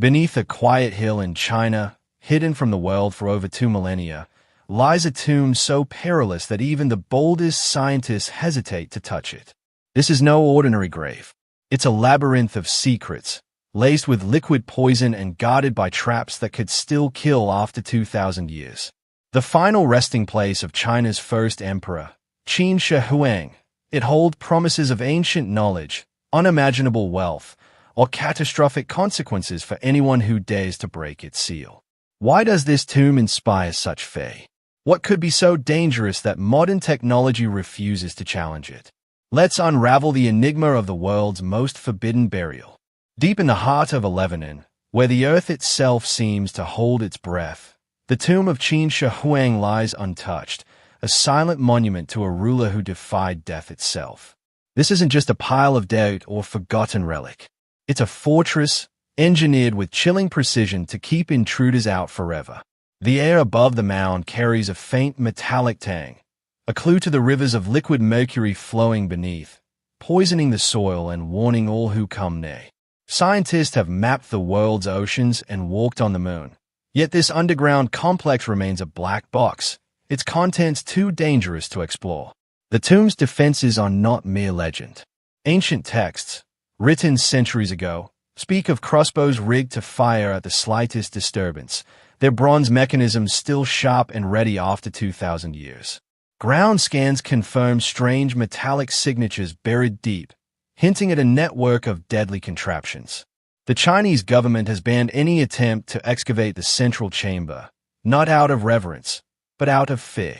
Beneath a quiet hill in China, hidden from the world for over 2 millennia, lies a tomb so perilous that even the boldest scientists hesitate to touch it. This is no ordinary grave. It's a labyrinth of secrets, laced with liquid poison and guarded by traps that could still kill after 2,000 years. The final resting place of China's first emperor, Qin Shi Huang. It holds promises of ancient knowledge, unimaginable wealth, or catastrophic consequences for anyone who dares to break its seal. Why does this tomb inspire such faith? What could be so dangerous that modern technology refuses to challenge it? Let's unravel the enigma of the world's most forbidden burial. Deep in the heart of Lebanon, where the earth itself seems to hold its breath, the tomb of Qin Shi Huang lies untouched, a silent monument to a ruler who defied death itself. This isn't just a pile of dead or forgotten relic. It's a fortress, engineered with chilling precision to keep intruders out forever. The air above the mound carries a faint metallic tang, a clue to the rivers of liquid mercury flowing beneath, poisoning the soil and warning all who come near. Scientists have mapped the world's oceans and walked on the moon. Yet this underground complex remains a black box, its contents too dangerous to explore. The tomb's defenses are not mere legend. Ancient texts, written centuries ago, speak of crossbows rigged to fire at the slightest disturbance, their bronze mechanisms still sharp and ready after 2,000 years. Ground scans confirm strange metallic signatures buried deep, hinting at a network of deadly contraptions. The Chinese government has banned any attempt to excavate the central chamber, not out of reverence, but out of fear.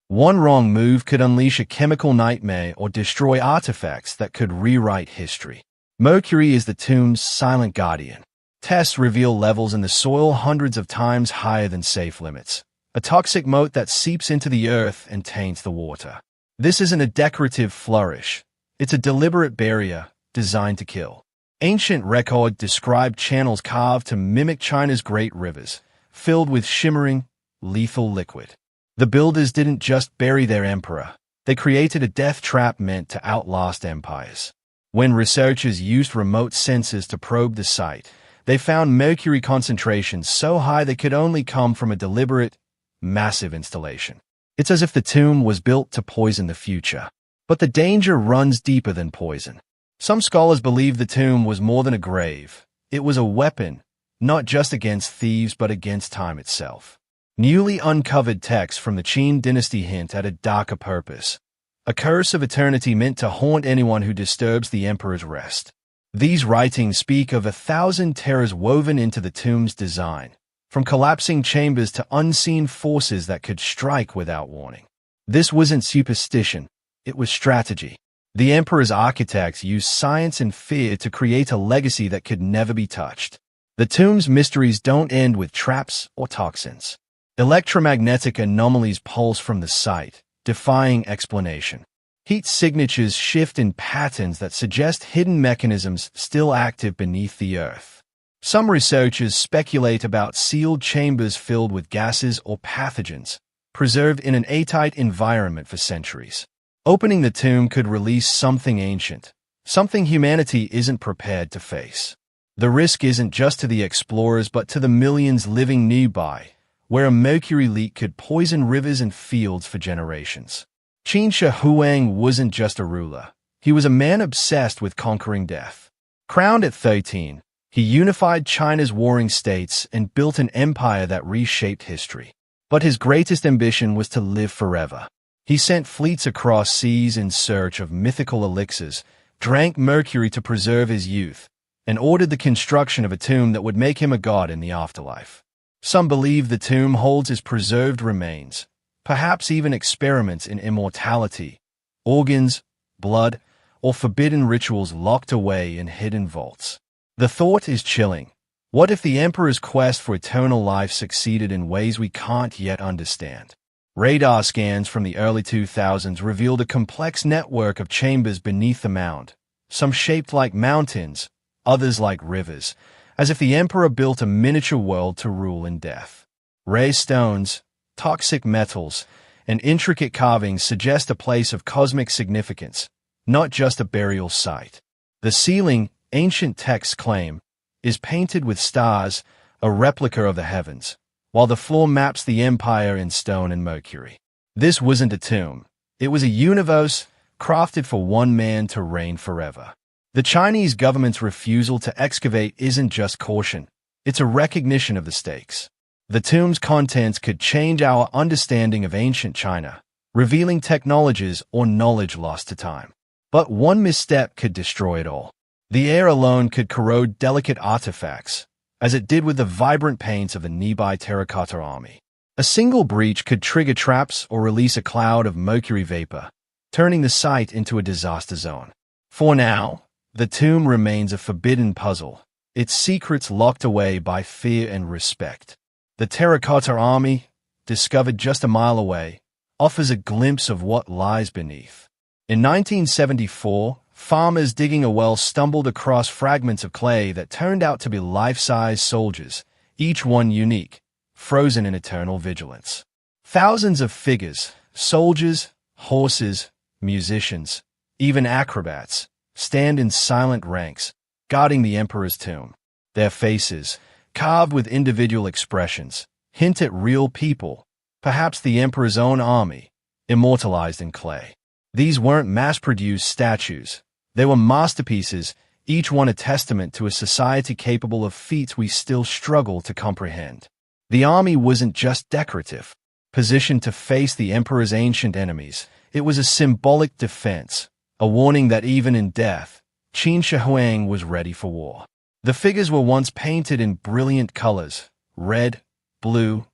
One wrong move could unleash a chemical nightmare or destroy artifacts that could rewrite history. Mercury is the tomb's silent guardian. Tests reveal levels in the soil hundreds of times higher than safe limits, a toxic moat that seeps into the earth and taints the water. This isn't a decorative flourish. It's a deliberate barrier designed to kill. Ancient records describe channels carved to mimic China's great rivers, filled with shimmering, lethal liquid. The builders didn't just bury their emperor. They created a death trap meant to outlast empires. When researchers used remote sensors to probe the site, they found mercury concentrations so high they could only come from a deliberate, massive installation. It's as if the tomb was built to poison the future. But the danger runs deeper than poison. Some scholars believe the tomb was more than a grave. It was a weapon, not just against thieves but against time itself. Newly uncovered texts from the Qin dynasty hint at a darker purpose, a curse of eternity meant to haunt anyone who disturbs the emperor's rest. These writings speak of 1,000 terrors woven into the tomb's design, from collapsing chambers to unseen forces that could strike without warning. This wasn't superstition, it was strategy. The emperor's architects used science and fear to create a legacy that could never be touched. The tomb's mysteries don't end with traps or toxins. Electromagnetic anomalies pulse from the site, defying explanation. Heat signatures shift in patterns that suggest hidden mechanisms still active beneath the earth. Some researchers speculate about sealed chambers filled with gases or pathogens, preserved in an airtight environment for centuries. Opening the tomb could release something ancient, something humanity isn't prepared to face. The risk isn't just to the explorers but to the millions living nearby, where a mercury leak could poison rivers and fields for generations. Qin Shi Huang wasn't just a ruler. He was a man obsessed with conquering death. Crowned at 13, he unified China's warring states and built an empire that reshaped history. But his greatest ambition was to live forever. He sent fleets across seas in search of mythical elixirs, drank mercury to preserve his youth, and ordered the construction of a tomb that would make him a god in the afterlife. Some believe the tomb holds his preserved remains, perhaps even experiments in immortality, organs, blood, or forbidden rituals locked away in hidden vaults. The thought is chilling. What if the emperor's quest for eternal life succeeded in ways we can't yet understand? Radar scans from the early 2000s revealed a complex network of chambers beneath the mound, some shaped like mountains, others like rivers, as if the emperor built a miniature world to rule in death. Rare stones, toxic metals, and intricate carvings suggest a place of cosmic significance, not just a burial site. The ceiling, ancient texts claim, is painted with stars, a replica of the heavens, while the floor maps the empire in stone and mercury. This wasn't a tomb. It was a universe crafted for one man to reign forever. The Chinese government's refusal to excavate isn't just caution. It's a recognition of the stakes. The tomb's contents could change our understanding of ancient China, revealing technologies or knowledge lost to time. But one misstep could destroy it all. The air alone could corrode delicate artifacts, as it did with the vibrant paints of the Nearby terracotta army. A single breach could trigger traps or release a cloud of mercury vapor, turning the site into a disaster zone. For now, the tomb remains a forbidden puzzle, its secrets locked away by fear and respect. The terracotta army, discovered just a mile away, offers a glimpse of what lies beneath. In 1974, farmers digging a well stumbled across fragments of clay that turned out to be life-size soldiers, each one unique, frozen in eternal vigilance. Thousands of figures, soldiers, horses, musicians, even acrobats, stand in silent ranks, guarding the emperor's tomb. Their faces, carved with individual expressions, hint at real people, perhaps the emperor's own army, immortalized in clay. These weren't mass-produced statues. They were masterpieces, each one a testament to a society capable of feats we still struggle to comprehend. The army wasn't just decorative. Positioned to face the emperor's ancient enemies, it was a symbolic defense, a warning that even in death, Qin Shi Huang was ready for war. The figures were once painted in brilliant colors, red, blue,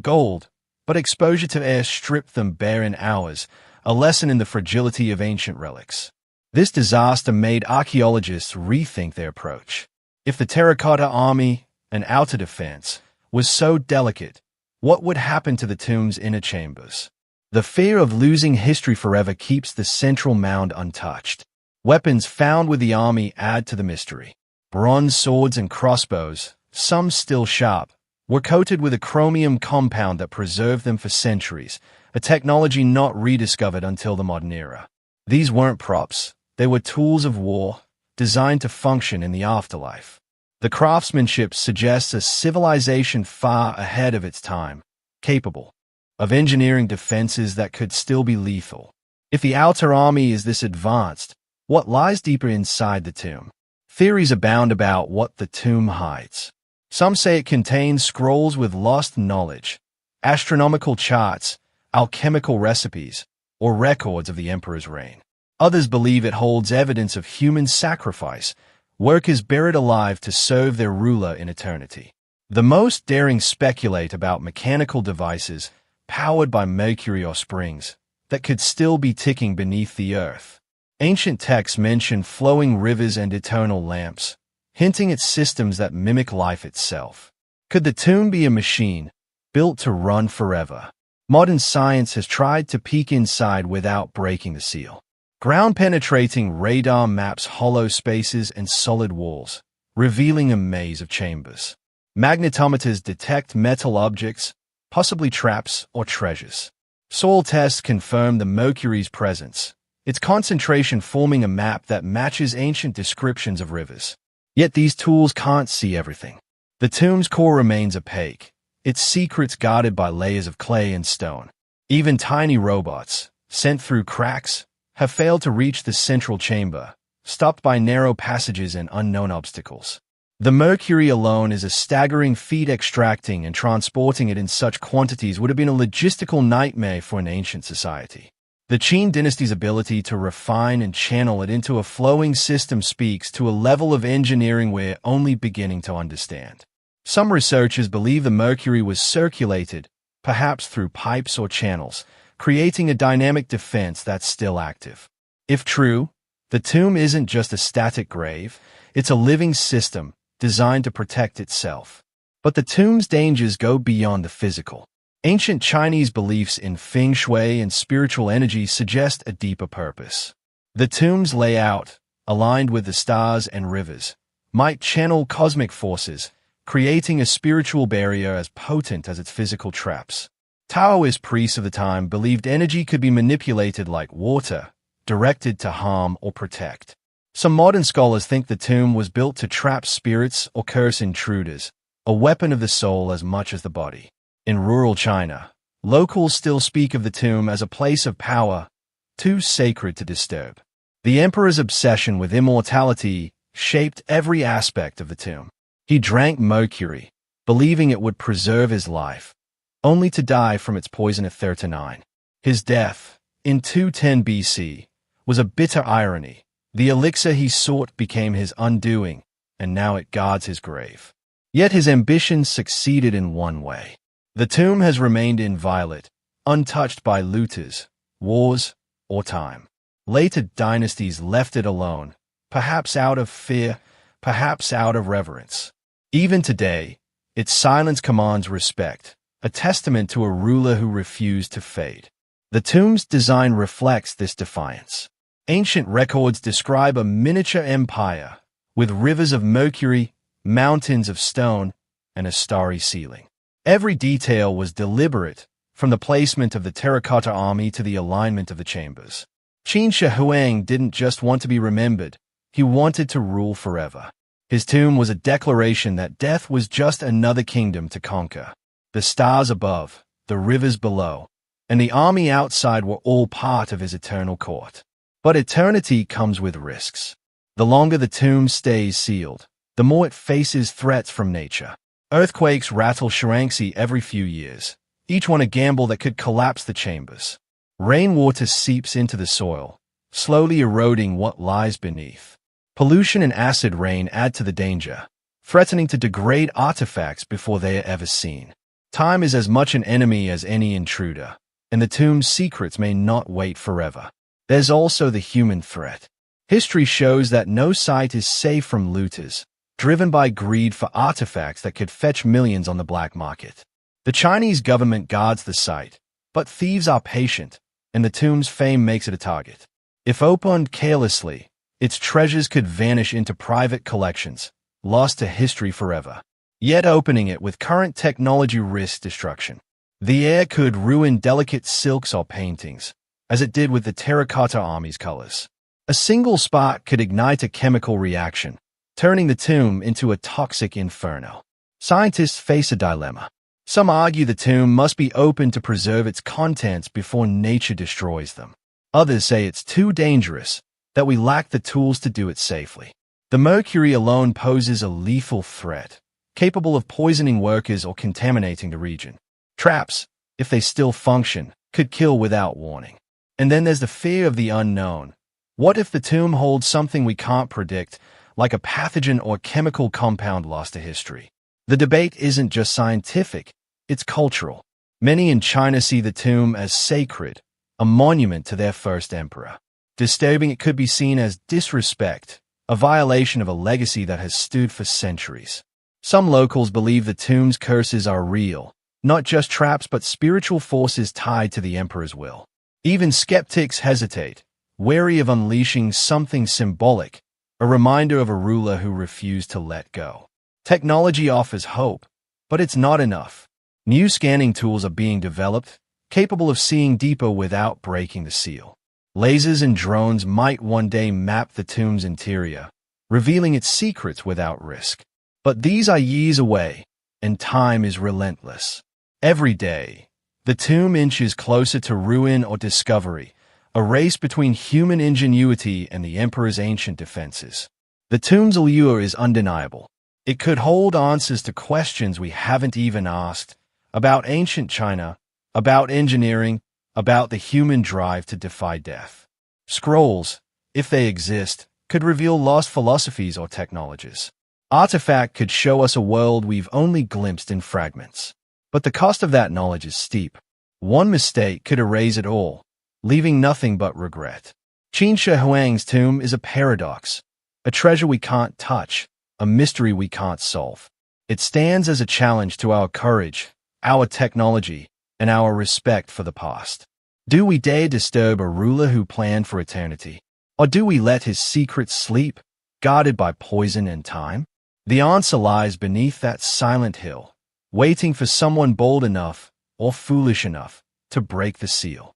gold, but exposure to air stripped them bare in hours, a lesson in the fragility of ancient relics. This disaster made archaeologists rethink their approach. If the terracotta army, an outer defense, was so delicate, what would happen to the tomb's inner chambers? The fear of losing history forever keeps the central mound untouched. Weapons found with the army add to the mystery. Bronze swords and crossbows, some still sharp, were coated with a chromium compound that preserved them for centuries, a technology not rediscovered until the modern era. These weren't props. They were tools of war, designed to function in the afterlife. The craftsmanship suggests a civilization far ahead of its time, capable of engineering defenses that could still be lethal. If the outer army is this advanced, what lies deeper inside the tomb? Theories abound about what the tomb hides. Some say it contains scrolls with lost knowledge, astronomical charts, alchemical recipes, or records of the emperor's reign. Others believe it holds evidence of human sacrifice, workers buried alive to serve their ruler in eternity. The most daring speculate about mechanical devices, powered by mercury or springs, that could still be ticking beneath the earth. Ancient texts mention flowing rivers and eternal lamps, hinting at systems that mimic life itself. Could the tomb be a machine, built to run forever? Modern science has tried to peek inside without breaking the seal. Ground-penetrating radar maps hollow spaces and solid walls, revealing a maze of chambers. Magnetometers detect metal objects, possibly traps or treasures. Soil tests confirm the mercury's presence, its concentration forming a map that matches ancient descriptions of rivers. Yet these tools can't see everything. The tomb's core remains opaque, its secrets guarded by layers of clay and stone. Even tiny robots, sent through cracks, have failed to reach the central chamber, stopped by narrow passages and unknown obstacles. The mercury alone is a staggering feat. Extracting and transporting it in such quantities would have been a logistical nightmare for an ancient society. The Qin dynasty's ability to refine and channel it into a flowing system speaks to a level of engineering we're only beginning to understand. Some researchers believe the mercury was circulated, perhaps through pipes or channels, creating a dynamic defense that's still active. If true, the tomb isn't just a static grave, it's a living system designed to protect itself. But the tomb's dangers go beyond the physical. Ancient Chinese beliefs in feng shui and spiritual energy suggest a deeper purpose. The tomb's layout, aligned with the stars and rivers, might channel cosmic forces, creating a spiritual barrier as potent as its physical traps. Taoist priests of the time believed energy could be manipulated like water, directed to harm or protect. Some modern scholars think the tomb was built to trap spirits or curse intruders, a weapon of the soul as much as the body. In rural China, locals still speak of the tomb as a place of power, too sacred to disturb. The emperor's obsession with immortality shaped every aspect of the tomb. He drank mercury, believing it would preserve his life, only to die from its poison at 39. His death, in 210 BC, was a bitter irony. The elixir he sought became his undoing, and now it guards his grave. Yet his ambitions succeeded in one way. The tomb has remained inviolate, untouched by looters, wars, or time. Later dynasties left it alone, perhaps out of fear, perhaps out of reverence. Even today, its silence commands respect, a testament to a ruler who refused to fade. The tomb's design reflects this defiance. Ancient records describe a miniature empire, with rivers of mercury, mountains of stone, and a starry ceiling. Every detail was deliberate, from the placement of the terracotta army to the alignment of the chambers. Qin Shi Huang didn't just want to be remembered, he wanted to rule forever. His tomb was a declaration that death was just another kingdom to conquer. The stars above, the rivers below, and the army outside were all part of his eternal court. But eternity comes with risks. The longer the tomb stays sealed, the more it faces threats from nature. Earthquakes rattle Shaanxi every few years, each one a gamble that could collapse the chambers. Rainwater seeps into the soil, slowly eroding what lies beneath. Pollution and acid rain add to the danger, threatening to degrade artifacts before they are ever seen. Time is as much an enemy as any intruder, and the tomb's secrets may not wait forever. There's also the human threat. History shows that no site is safe from looters, driven by greed for artifacts that could fetch millions on the black market. The Chinese government guards the site, but thieves are patient, and the tomb's fame makes it a target. If opened carelessly, its treasures could vanish into private collections, lost to history forever. Yet opening it with current technology risks destruction. The air could ruin delicate silks or paintings, as it did with the terracotta army's colors. A single spark could ignite a chemical reaction, turning the tomb into a toxic inferno. Scientists face a dilemma. Some argue the tomb must be opened to preserve its contents before nature destroys them. Others say it's too dangerous, that we lack the tools to do it safely. The mercury alone poses a lethal threat, capable of poisoning workers or contaminating the region. Traps, if they still function, could kill without warning. And then there's the fear of the unknown. What if the tomb holds something we can't predict, like a pathogen or chemical compound lost to history? The debate isn't just scientific, it's cultural. Many in China see the tomb as sacred, a monument to their first emperor. Disturbing it could be seen as disrespect, a violation of a legacy that has stood for centuries. Some locals believe the tomb's curses are real, not just traps but spiritual forces tied to the emperor's will. Even skeptics hesitate, wary of unleashing something symbolic, a reminder of a ruler who refused to let go. Technology offers hope, but it's not enough. New scanning tools are being developed, capable of seeing deeper without breaking the seal. Lasers and drones might one day map the tomb's interior, revealing its secrets without risk. But these are years away, and time is relentless. Every day, the tomb inches closer to ruin or discovery, a race between human ingenuity and the emperor's ancient defenses. The tomb's allure is undeniable. It could hold answers to questions we haven't even asked, about ancient China, about engineering, about the human drive to defy death. Scrolls, if they exist, could reveal lost philosophies or technologies. Artifact could show us a world we've only glimpsed in fragments. But the cost of that knowledge is steep. One mistake could erase it all, leaving nothing but regret. Qin Shi Huang's tomb is a paradox, a treasure we can't touch, a mystery we can't solve. It stands as a challenge to our courage, our technology, and our respect for the past. Do we dare disturb a ruler who planned for eternity? Or do we let his secrets sleep, guarded by poison and time? The answer lies beneath that silent hill, waiting for someone bold enough or foolish enough to break the seal.